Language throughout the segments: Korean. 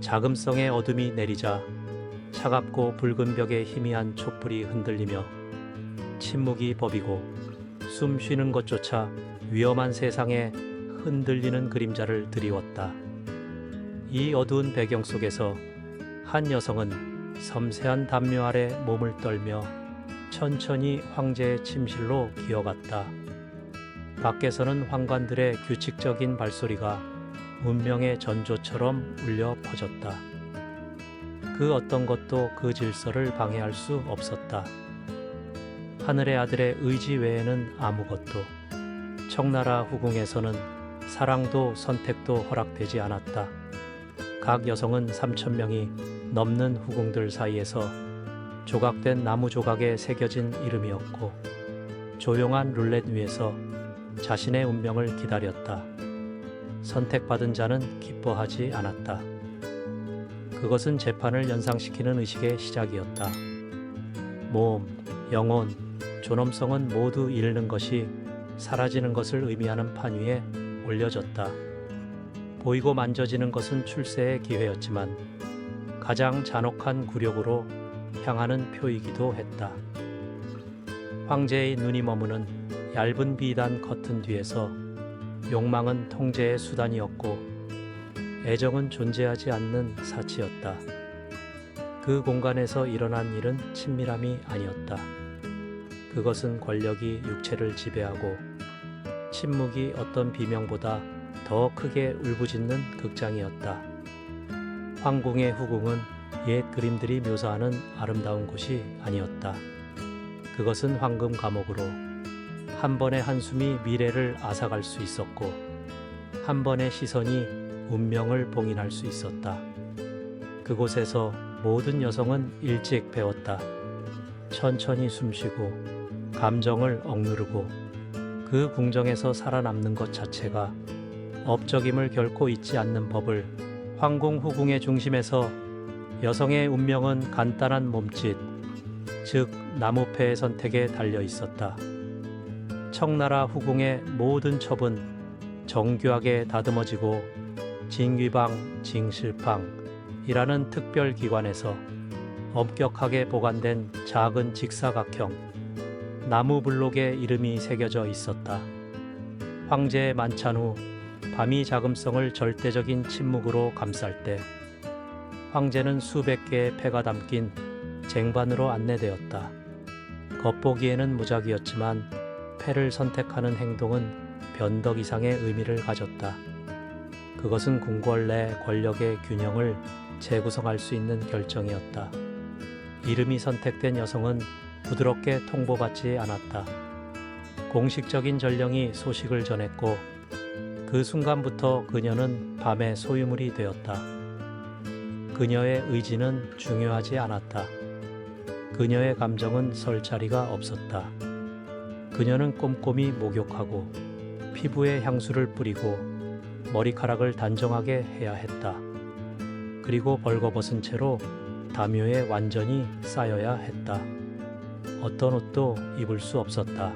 자금성의 어둠이 내리자 차갑고 붉은 벽에 희미한 촛불이 흔들리며 침묵이 법이고 숨 쉬는 것조차 위험한 세상에 흔들리는 그림자를 드리웠다. 이 어두운 배경 속에서 한 여성은 섬세한 담요 아래 몸을 떨며 천천히 황제의 침실로 기어갔다. 밖에서는 환관들의 규칙적인 발소리가 운명의 전조처럼 울려 퍼졌다. 그 어떤 것도 그 질서를 방해할 수 없었다. 하늘의 아들의 의지 외에는 아무것도. 청나라 후궁에서는 사랑도 선택도 허락되지 않았다. 각 여성은 3,000명이 넘는 후궁들 사이에서 조각된 나무 조각에 새겨진 이름이었고 조용한 룰렛 위에서 자신의 운명을 기다렸다. 선택받은 자는 기뻐하지 않았다. 그것은 재판을 연상시키는 의식의 시작이었다. 몸, 영혼, 존엄성은 모두 잃는 것이 사라지는 것을 의미하는 판 위에 올려졌다. 보이고 만져지는 것은 출세의 기회였지만 가장 잔혹한 굴욕으로 향하는 표이기도 했다. 황제의 눈이 머무는 얇은 비단 커튼 뒤에서 욕망은 통제의 수단이었고 애정은 존재하지 않는 사치였다. 그 공간에서 일어난 일은 친밀함이 아니었다. 그것은 권력이 육체를 지배하고 침묵이 어떤 비명보다 더 크게 울부짖는 극장이었다. 황궁의 후궁은 옛 그림들이 묘사하는 아름다운 곳이 아니었다. 그것은 황금 감옥으로 한 번의 한숨이 미래를 앗아갈 수 있었고 한 번의 시선이 운명을 봉인할 수 있었다. 그곳에서 모든 여성은 일찍 배웠다. 천천히 숨쉬고 감정을 억누르고 그 궁정에서 살아남는 것 자체가 업적임을 결코 잊지 않는 법을. 황궁 후궁의 중심에서 여성의 운명은 간단한 몸짓, 즉 나무패의 선택에 달려 있었다. 청나라 후궁의 모든 첩은 정교하게 다듬어지고 징귀방, 징실방이라는 특별 기관에서 엄격하게 보관된 작은 직사각형 나무 블록에 이름이 새겨져 있었다. 황제의 만찬 후 밤이 자금성을 절대적인 침묵으로 감쌀 때 황제는 수백 개의 패가 담긴 쟁반으로 안내되었다. 겉보기에는 무작위였지만 패를 선택하는 행동은 변덕 이상의 의미를 가졌다. 그것은 궁궐 내 권력의 균형을 재구성할 수 있는 결정이었다. 이름이 선택된 여성은 부드럽게 통보받지 않았다. 공식적인 전령이 소식을 전했고 그 순간부터 그녀는 밤의 소유물이 되었다. 그녀의 의지는 중요하지 않았다. 그녀의 감정은 설 자리가 없었다. 그녀는 꼼꼼히 목욕하고 피부에 향수를 뿌리고 머리카락을 단정하게 해야 했다. 그리고 벌거벗은 채로 담요에 완전히 쌓여야 했다. 어떤 옷도 입을 수 없었다.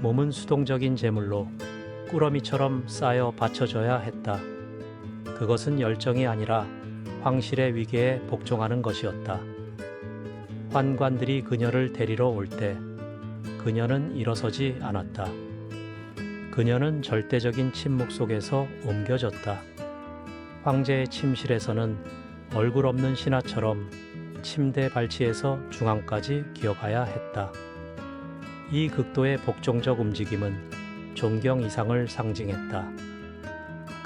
몸은 수동적인 제물로 꾸러미처럼 쌓여 받쳐져야 했다. 그것은 열정이 아니라 황실의 위계에 복종하는 것이었다. 환관들이 그녀를 데리러 올 때 그녀는 일어서지 않았다. 그녀는 절대적인 침묵 속에서 옮겨졌다. 황제의 침실에서는 얼굴 없는 신하처럼 침대 발치에서 중앙까지 기어가야 했다. 이 극도의 복종적 움직임은 존경 이상을 상징했다.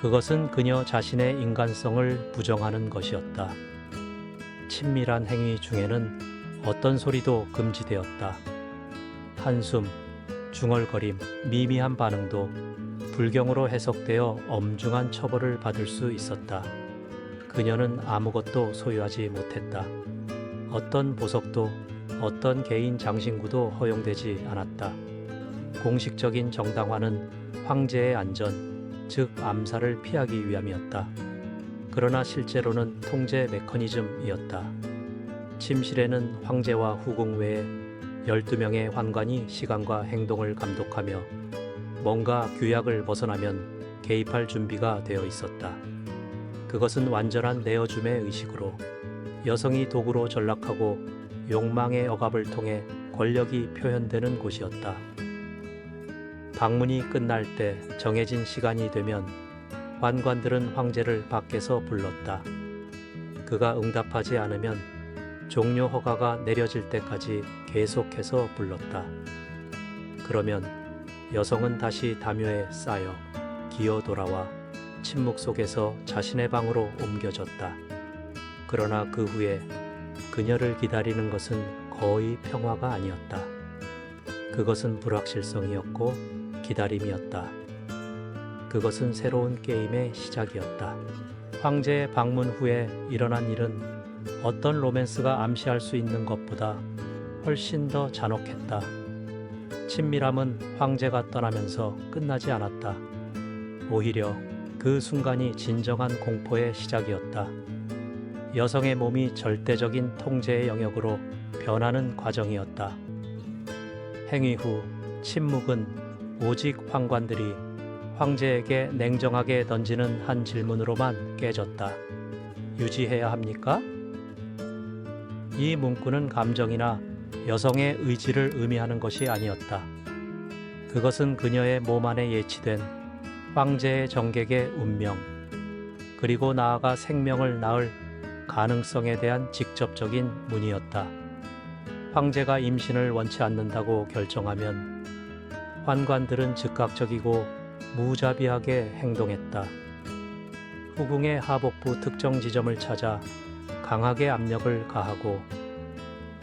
그것은 그녀 자신의 인간성을 부정하는 것이었다. 친밀한 행위 중에는 어떤 소리도 금지되었다. 한숨, 중얼거림, 미미한 반응도 불경으로 해석되어 엄중한 처벌을 받을 수 있었다. 그녀는 아무것도 소유하지 못했다. 어떤 보석도 어떤 개인 장신구도 허용되지 않았다. 공식적인 정당화는 황제의 안전, 즉 암살을 피하기 위함이었다. 그러나 실제로는 통제 메커니즘이었다. 침실에는 황제와 후궁 외에 12명의 환관이 시간과 행동을 감독하며 뭔가 규약을 벗어나면 개입할 준비가 되어 있었다. 그것은 완전한 내어줌의 의식으로 여성이 도구로 전락하고 욕망의 억압을 통해 권력이 표현되는 곳이었다. 방문이 끝날 때 정해진 시간이 되면 환관들은 황제를 밖에서 불렀다. 그가 응답하지 않으면 종료 허가가 내려질 때까지 계속해서 불렀다. 그러면 여성은 다시 담요에 쌓여 기어 돌아와 침묵 속에서 자신의 방으로 옮겨졌다. 그러나 그 후에 그녀를 기다리는 것은 거의 평화가 아니었다. 그것은 불확실성이었고 기다림이었다. 그것은 새로운 게임의 시작이었다. 황제의 방문 후에 일어난 일은 어떤 로맨스가 암시할 수 있는 것보다 훨씬 더 잔혹했다. 친밀함은 황제가 떠나면서 끝나지 않았다. 오히려 그 순간이 진정한 공포의 시작이었다. 여성의 몸이 절대적인 통제의 영역으로 변하는 과정이었다. 행위 후 침묵은 오직 환관들이 황제에게 냉정하게 던지는 한 질문으로만 깨졌다. 유지해야 합니까? 이 문구는 감정이나 여성의 의지를 의미하는 것이 아니었다. 그것은 그녀의 몸 안에 예치된 황제의 정객의 운명, 그리고 나아가 생명을 낳을 가능성에 대한 직접적인 문의였다. 황제가 임신을 원치 않는다고 결정하면 환관들은 즉각적이고 무자비하게 행동했다. 후궁의 하복부 특정 지점을 찾아 강하게 압력을 가하고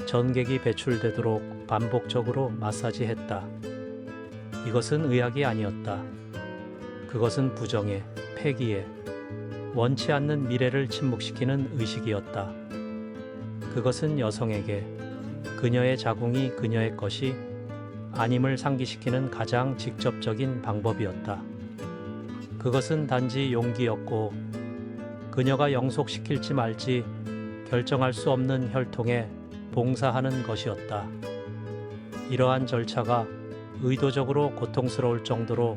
전객이 배출되도록 반복적으로 마사지했다. 이것은 의학이 아니었다. 그것은 부정의, 폐기의, 원치 않는 미래를 침묵시키는 의식이었다. 그것은 여성에게 그녀의 자궁이 그녀의 것이 아님을 상기시키는 가장 직접적인 방법이었다. 그것은 단지 용기였고 그녀가 영속시킬지 말지 결정할 수 없는 혈통에 봉사하는 것이었다. 이러한 절차가 의도적으로 고통스러울 정도로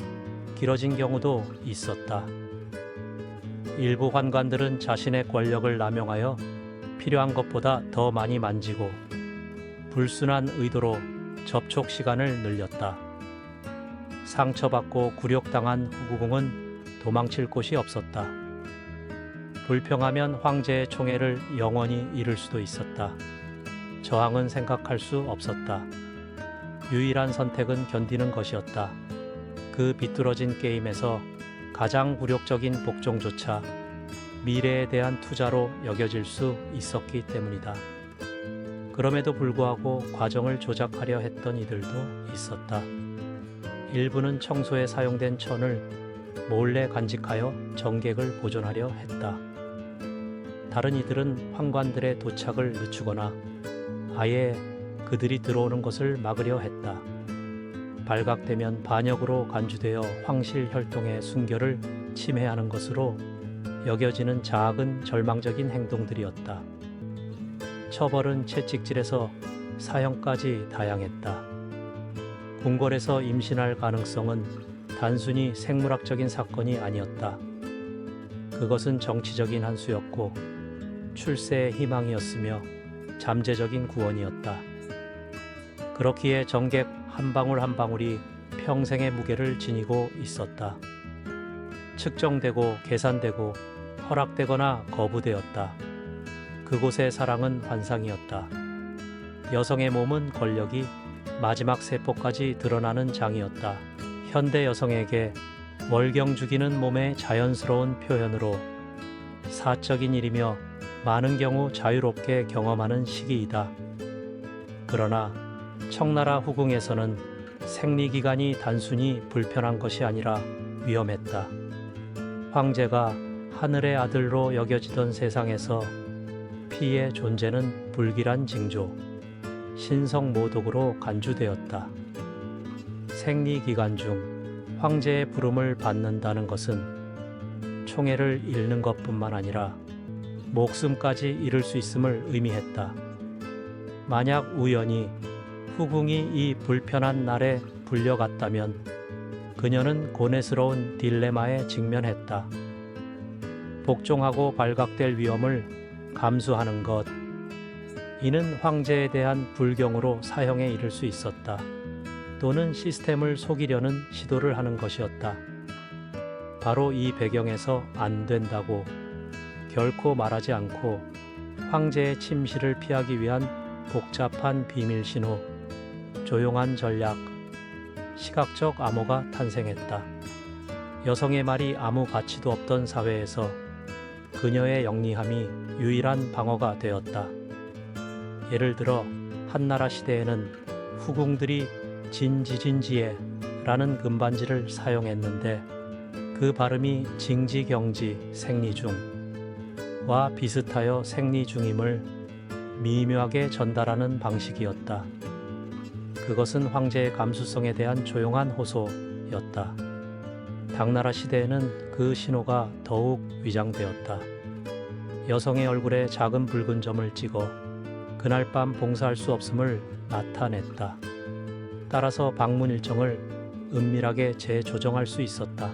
길어진 경우도 있었다. 일부 환관들은 자신의 권력을 남용하여 필요한 것보다 더 많이 만지고 불순한 의도로 접촉 시간을 늘렸다. 상처받고 굴욕당한 후궁은 도망칠 곳이 없었다. 불평하면 황제의 총애를 영원히 잃을 수도 있었다. 저항은 생각할 수 없었다. 유일한 선택은 견디는 것이었다. 그 비뚤어진 게임에서 가장 굴욕적인 복종조차 미래에 대한 투자로 여겨질 수 있었기 때문이다. 그럼에도 불구하고 과정을 조작하려 했던 이들도 있었다. 일부는 청소에 사용된 천을 몰래 간직하여 정객을 보존하려 했다. 다른 이들은 환관들의 도착을 늦추거나 아예 그들이 들어오는 것을 막으려 했다. 발각되면 반역으로 간주되어 황실 혈통의 순결을 침해하는 것으로 여겨지는 작은 절망적인 행동들이었다. 처벌은 채찍질에서 사형까지 다양했다. 궁궐에서 임신할 가능성은 단순히 생물학적인 사건이 아니었다. 그것은 정치적인 한 수였고 출세의 희망이었으며 잠재적인 구원이었다. 그렇기에 정객 한 방울 한 방울이 평생의 무게를 지니고 있었다. 측정되고 계산되고 허락되거나 거부되었다. 그곳의 사랑은 환상이었다. 여성의 몸은 권력이 마지막 세포까지 드러나는 장이었다. 현대 여성에게 월경 죽이는 몸의 자연스러운 표현으로 사적인 일이며 많은 경우 자유롭게 경험하는 시기이다. 그러나 청나라 후궁에서는 생리기간이 단순히 불편한 것이 아니라 위험했다. 황제가 하늘의 아들로 여겨지던 세상에서 피의 존재는 불길한 징조, 신성모독으로 간주되었다. 생리기간 중 황제의 부름을 받는다는 것은 총애를 잃는 것뿐만 아니라 목숨까지 잃을 수 있음을 의미했다. 만약 우연히 후궁이 이 불편한 날에 불려갔다면 그녀는 고뇌스러운 딜레마에 직면했다. 복종하고 발각될 위험을 감수하는 것. 이는 황제에 대한 불경으로 사형에 이를 수 있었다. 또는 시스템을 속이려는 시도를 하는 것이었다. 바로 이 배경에서 안 된다고 결코 말하지 않고 황제의 침시를 피하기 위한 복잡한 비밀 신호, 조용한 전략, 시각적 암호가 탄생했다. 여성의 말이 아무 가치도 없던 사회에서 그녀의 영리함이 유일한 방어가 되었다. 예를 들어 한나라 시대에는 후궁들이 진지진지에 라는 금반지를 사용했는데 그 발음이 징지경지 생리중과 비슷하여 생리중임을 미묘하게 전달하는 방식이었다. 그것은 황제의 감수성에 대한 조용한 호소였다. 당나라 시대에는 그 신호가 더욱 위장되었다. 여성의 얼굴에 작은 붉은 점을 찍어 그날 밤 봉사할 수 없음을 나타냈다. 따라서 방문 일정을 은밀하게 재조정할 수 있었다.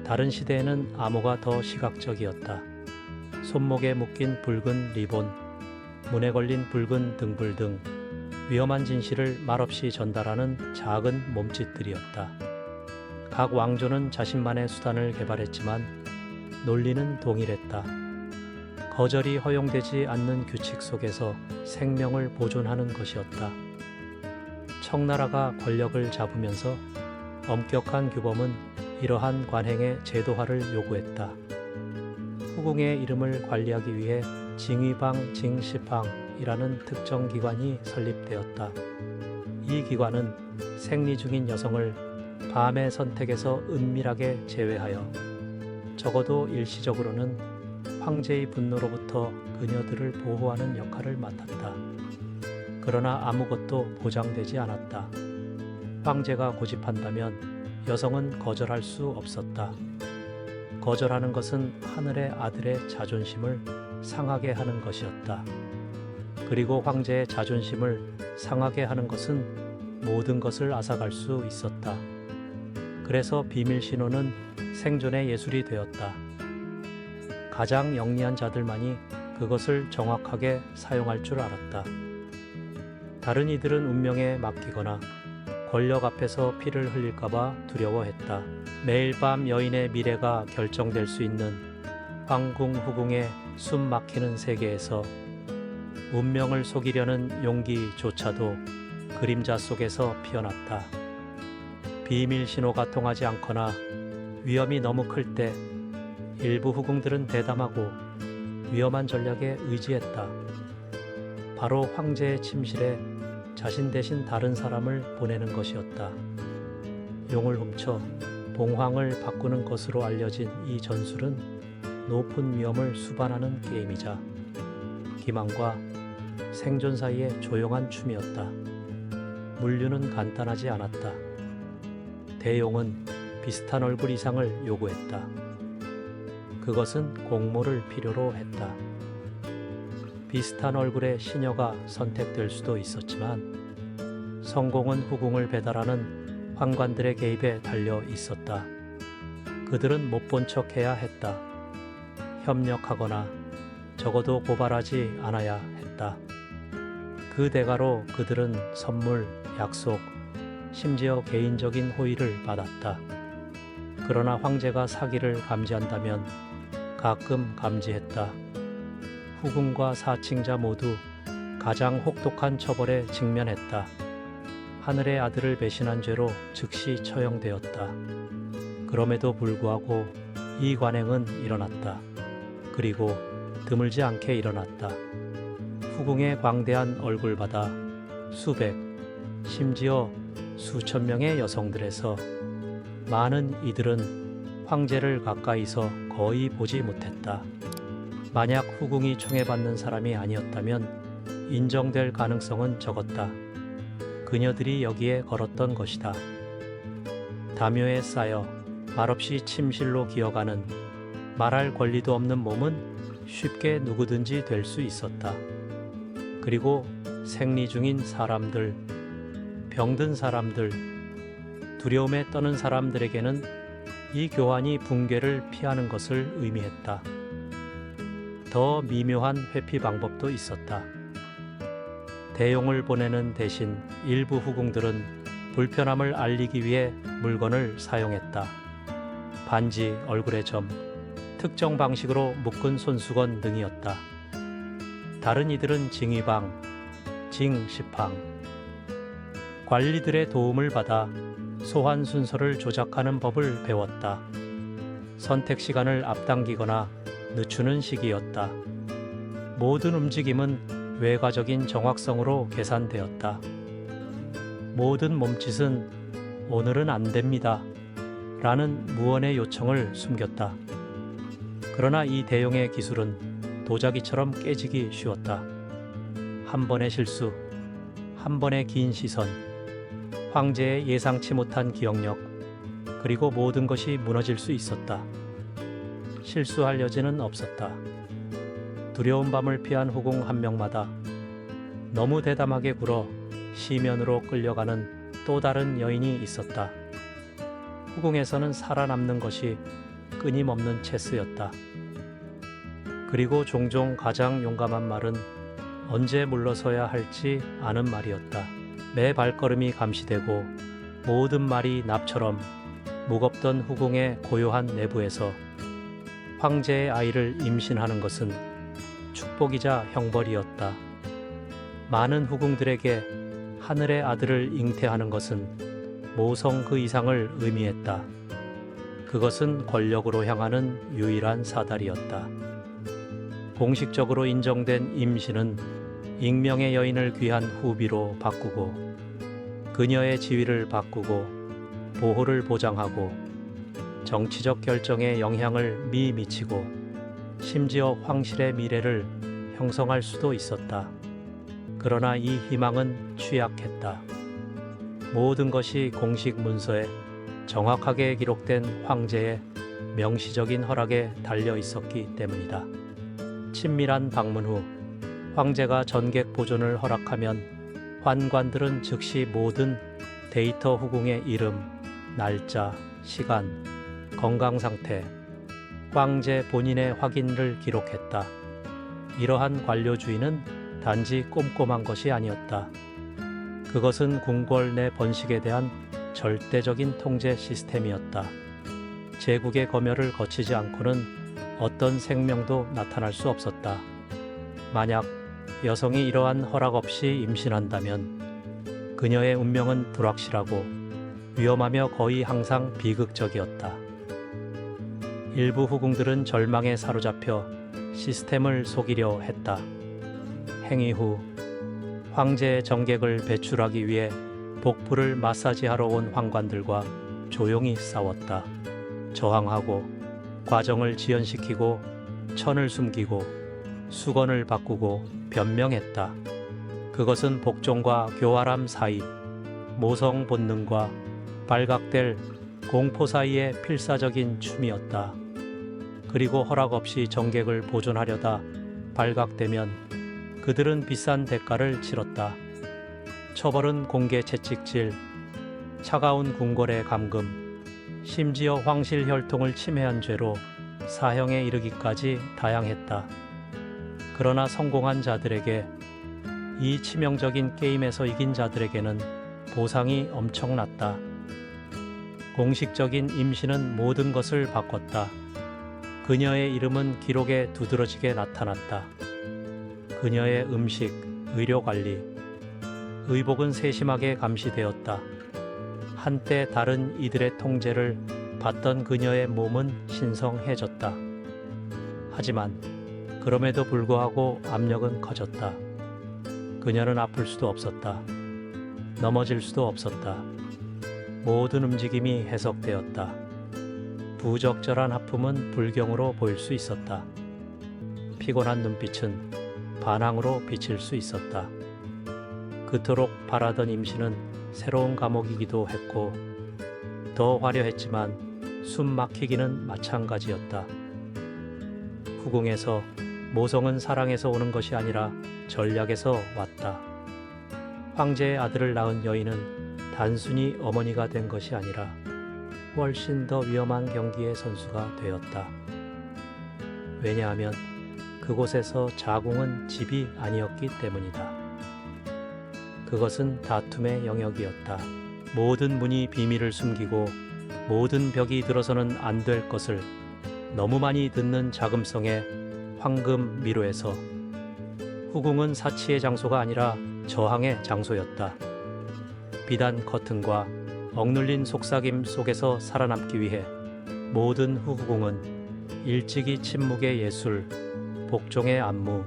다른 시대에는 암호가 더 시각적이었다. 손목에 묶인 붉은 리본, 문에 걸린 붉은 등불 등 위험한 진실을 말없이 전달하는 작은 몸짓들이었다. 각 왕조는 자신만의 수단을 개발했지만 논리는 동일했다. 거절이 허용되지 않는 규칙 속에서 생명을 보존하는 것이었다. 청나라가 권력을 잡으면서 엄격한 규범은 이러한 관행의 제도화를 요구했다. 후궁의 이름을 관리하기 위해 징위방 징시팡이라는 특정 기관이 설립되었다. 이 기관은 생리 중인 여성을 밤의 선택에서 은밀하게 제외하여 적어도 일시적으로는 황제의 분노로부터 그녀들을 보호하는 역할을 맡았다. 그러나 아무것도 보장되지 않았다. 황제가 고집한다면 여성은 거절할 수 없었다. 거절하는 것은 하늘의 아들의 자존심을 상하게 하는 것이었다. 그리고 황제의 자존심을 상하게 하는 것은 모든 것을 앗아갈 수 있었다. 그래서 비밀 신호는 생존의 예술이 되었다. 가장 영리한 자들만이 그것을 정확하게 사용할 줄 알았다. 다른 이들은 운명에 맡기거나 권력 앞에서 피를 흘릴까봐 두려워했다. 매일 밤 여인의 미래가 결정될 수 있는 황궁 후궁의 숨 막히는 세계에서 운명을 속이려는 용기조차도 그림자 속에서 피어났다. 비밀 신호가 통하지 않거나 위험이 너무 클 때 일부 후궁들은 대담하고 위험한 전략에 의지했다. 바로 황제의 침실에 자신 대신 다른 사람을 보내는 것이었다. 용을 훔쳐 봉황을 바꾸는 것으로 알려진 이 전술은 높은 위험을 수반하는 게임이자 기망과 생존 사이의 조용한 춤이었다. 물류는 간단하지 않았다. 대용은 비슷한 얼굴 이상을 요구했다. 그것은 공모를 필요로 했다. 비슷한 얼굴의 시녀가 선택될 수도 있었지만 성공은 후궁을 배달하는 환관들의 개입에 달려 있었다. 그들은 못 본 척해야 했다. 협력하거나 적어도 고발하지 않아야 했다. 그 대가로 그들은 선물, 약속, 심지어 개인적인 호의를 받았다. 그러나 황제가 사기를 감지한다면 가끔 감지했다. 후궁과 사칭자 모두 가장 혹독한 처벌에 직면했다. 하늘의 아들을 배신한 죄로 즉시 처형되었다. 그럼에도 불구하고 이 관행은 일어났다. 그리고 드물지 않게 일어났다. 후궁의 광대한 얼굴바다 수백, 심지어 수천 명의 여성들에서 많은 이들은 황제를 가까이서 거의 보지 못했다. 만약 후궁이 총애받는 사람이 아니었다면 인정될 가능성은 적었다. 그녀들이 여기에 걸었던 것이다. 다묘에 쌓여 말없이 침실로 기어가는 말할 권리도 없는 몸은 쉽게 누구든지 될 수 있었다. 그리고 생리 중인 사람들, 병든 사람들, 두려움에 떠는 사람들에게는 이 교환이 붕괴를 피하는 것을 의미했다. 더 미묘한 회피 방법도 있었다. 대용을 보내는 대신 일부 후궁들은 불편함을 알리기 위해 물건을 사용했다. 반지, 얼굴의 점, 특정 방식으로 묶은 손수건 등이었다. 다른 이들은 징위방, 징시팡, 관리들의 도움을 받아 소환 순서를 조작하는 법을 배웠다. 선택 시간을 앞당기거나 늦추는 시기였다. 모든 움직임은 외과적인 정확성으로 계산되었다. 모든 몸짓은 오늘은 안 됩니다. 라는 무언의 요청을 숨겼다. 그러나 이 대용의 기술은 도자기처럼 깨지기 쉬웠다. 한 번의 실수, 한 번의 긴 시선, 황제의 예상치 못한 기억력, 그리고 모든 것이 무너질 수 있었다. 실수할 여지는 없었다. 두려운 밤을 피한 후궁 한 명마다 너무 대담하게 굴어 시면으로 끌려가는 또 다른 여인이 있었다. 후궁에서는 살아남는 것이 끊임없는 체스였다. 그리고 종종 가장 용감한 말은 언제 물러서야 할지 아는 말이었다. 매 발걸음이 감시되고 모든 말이 납처럼 무겁던 후궁의 고요한 내부에서 황제의 아이를 임신하는 것은 축복이자 형벌이었다. 많은 후궁들에게 하늘의 아들을 잉태하는 것은 모성 그 이상을 의미했다. 그것은 권력으로 향하는 유일한 사다리였다. 공식적으로 인정된 임신은 익명의 여인을 귀한 후비로 바꾸고 그녀의 지위를 바꾸고 보호를 보장하고 정치적 결정에 영향을 미치고 심지어 황실의 미래를 형성할 수도 있었다. 그러나 이 희망은 취약했다. 모든 것이 공식 문서에 정확하게 기록된 황제의 명시적인 허락에 달려 있었기 때문이다. 친밀한 방문 후 황제가 전객 보존을 허락하면 환관들은 즉시 모든 데이터 후궁의 이름, 날짜, 시간, 건강 상태, 황제 본인의 확인을 기록했다. 이러한 관료주의는 단지 꼼꼼한 것이 아니었다. 그것은 궁궐 내 번식에 대한 절대적인 통제 시스템이었다. 제국의 검열을 거치지 않고는 어떤 생명도 나타날 수 없었다. 만약 여성이 이러한 허락 없이 임신한다면 그녀의 운명은 불확실하고 위험하며 거의 항상 비극적이었다. 일부 후궁들은 절망에 사로잡혀 시스템을 속이려 했다. 행위 후 황제의 정객을 배출하기 위해 복부를 마사지하러 온 환관들과 조용히 싸웠다. 저항하고 과정을 지연시키고 천을 숨기고 수건을 바꾸고 변명했다. 그것은 복종과 교활함 사이, 모성 본능과 발각될 공포 사이의 필사적인 춤이었다. 그리고 허락 없이 정객을 보존하려다 발각되면 그들은 비싼 대가를 치렀다. 처벌은 공개 채찍질, 차가운 궁궐의 감금, 심지어 황실 혈통을 침해한 죄로 사형에 이르기까지 다양했다. 그러나 성공한 자들에게, 이 치명적인 게임에서 이긴 자들에게는 보상이 엄청났다. 공식적인 임신은 모든 것을 바꿨다. 그녀의 이름은 기록에 두드러지게 나타났다. 그녀의 음식, 의료관리, 의복은 세심하게 감시되었다. 한때 다른 이들의 통제를 받던 그녀의 몸은 신성해졌다. 하지만 그럼에도 불구하고 압력은 커졌다. 그녀는 아플 수도 없었다. 넘어질 수도 없었다. 모든 움직임이 해석되었다. 부적절한 하품은 불경으로 보일 수 있었다. 피곤한 눈빛은 반항으로 비칠 수 있었다. 그토록 바라던 임신은 새로운 감옥이기도 했고 더 화려했지만 숨 막히기는 마찬가지였다. 후궁에서 모성은 사랑에서 오는 것이 아니라 전략에서 왔다. 황제의 아들을 낳은 여인은 단순히 어머니가 된 것이 아니라 훨씬 더 위험한 경기의 선수가 되었다. 왜냐하면 그곳에서 자궁은 집이 아니었기 때문이다. 그것은 다툼의 영역이었다. 모든 문이 비밀을 숨기고 모든 벽이 들어서는 안 될 것을 너무 많이 듣는 자금성의 황금 미로에서 후궁은 사치의 장소가 아니라 저항의 장소였다. 비단 커튼과 억눌린 속삭임 속에서 살아남기 위해 모든 후궁은 일찍이 침묵의 예술, 복종의 안무,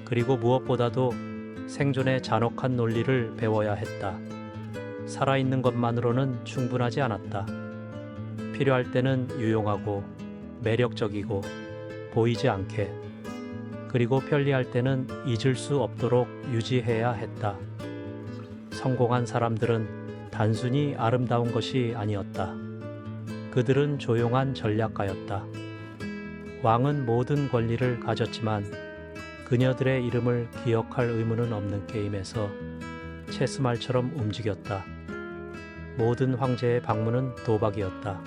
그리고 무엇보다도 생존의 잔혹한 논리를 배워야 했다. 살아있는 것만으로는 충분하지 않았다. 필요할 때는 유용하고 매력적이고 보이지 않게, 그리고 편리할 때는 잊을 수 없도록 유지해야 했다. 성공한 사람들은 단순히 아름다운 것이 아니었다. 그들은 조용한 전략가였다. 왕은 모든 권리를 가졌지만 그녀들의 이름을 기억할 의무는 없는 게임에서 체스말처럼 움직였다. 모든 황제의 방문은 도박이었다.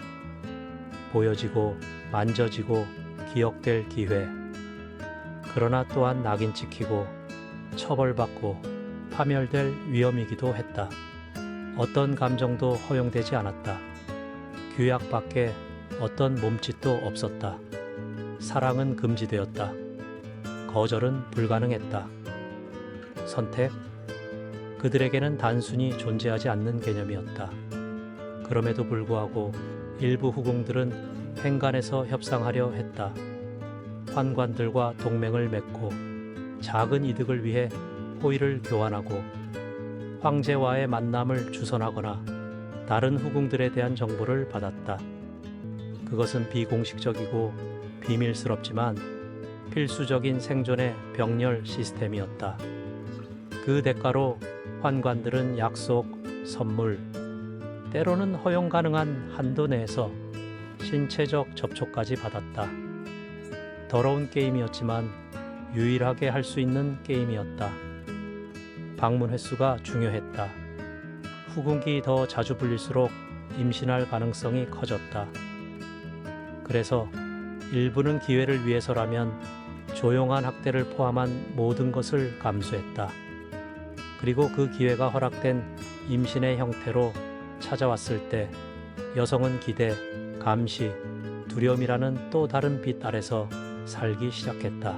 보여지고 만져지고 기억될 기회. 그러나 또한 낙인 찍히고 처벌받고 파멸될 위험이기도 했다. 어떤 감정도 허용되지 않았다. 규약 밖에 어떤 몸짓도 없었다. 사랑은 금지되었다. 거절은 불가능했다. 선택? 그들에게는 단순히 존재하지 않는 개념이었다. 그럼에도 불구하고 일부 후궁들은 행간에서 협상하려 했다. 환관들과 동맹을 맺고 작은 이득을 위해 호의를 교환하고 황제와의 만남을 주선하거나 다른 후궁들에 대한 정보를 받았다. 그것은 비공식적이고 비밀스럽지만 필수적인 생존의 병렬 시스템이었다. 그 대가로 환관들은 약속, 선물, 때로는 허용 가능한 한도 내에서 신체적 접촉까지 받았다. 더러운 게임이었지만 유일하게 할 수 있는 게임이었다. 방문 횟수가 중요했다. 후궁이 더 자주 불릴수록 임신할 가능성이 커졌다. 그래서 일부는 기회를 위해서라면 조용한 학대를 포함한 모든 것을 감수했다. 그리고 그 기회가 허락된 임신의 형태로 찾아왔을 때 여성은 기대, 감시, 두려움이라는 또 다른 빛 아래서 살기 시작했다.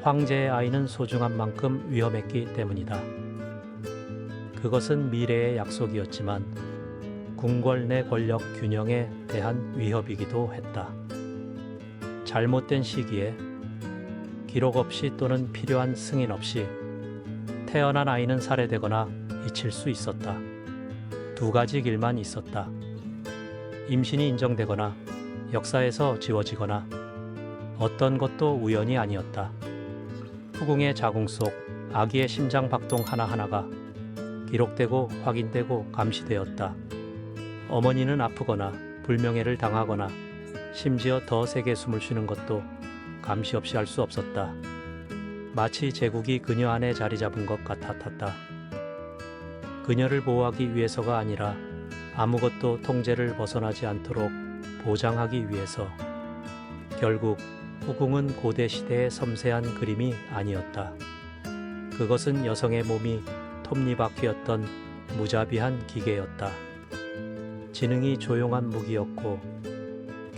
황제의 아이는 소중한 만큼 위험했기 때문이다. 그것은 미래의 약속이었지만 궁궐 내 권력 균형에 대한 위협이기도 했다. 잘못된 시기에 기록 없이 또는 필요한 승인 없이 태어난 아이는 살해되거나 잊힐 수 있었다. 두 가지 길만 있었다. 임신이 인정되거나 역사에서 지워지거나 어떤 것도 우연이 아니었다. 후궁의 자궁 속 아기의 심장 박동 하나하나가 기록되고 확인되고 감시되었다. 어머니는 아프거나 불명예를 당하거나 심지어 더 세게 숨을 쉬는 것도 감시 없이 할 수 없었다. 마치 제국이 그녀 안에 자리 잡은 것 같았다. 그녀를 보호하기 위해서가 아니라 아무것도 통제를 벗어나지 않도록 보장하기 위해서. 결국 후궁은 고대 시대의 섬세한 그림이 아니었다. 그것은 여성의 몸이 톱니바퀴였던 무자비한 기계였다. 지능이 조용한 무기였고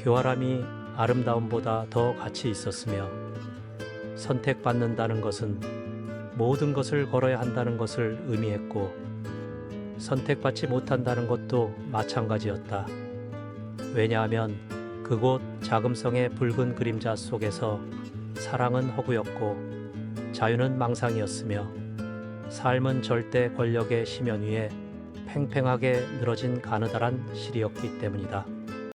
교활함이 아름다움보다 더 가치 있었으며 선택받는다는 것은 모든 것을 걸어야 한다는 것을 의미했고 선택받지 못한다는 것도 마찬가지였다. 왜냐하면 그곳 자금성의 붉은 그림자 속에서 사랑은 허구였고 자유는 망상이었으며 삶은 절대 권력의 심연 위에 팽팽하게 늘어진 가느다란 실이었기 때문이다.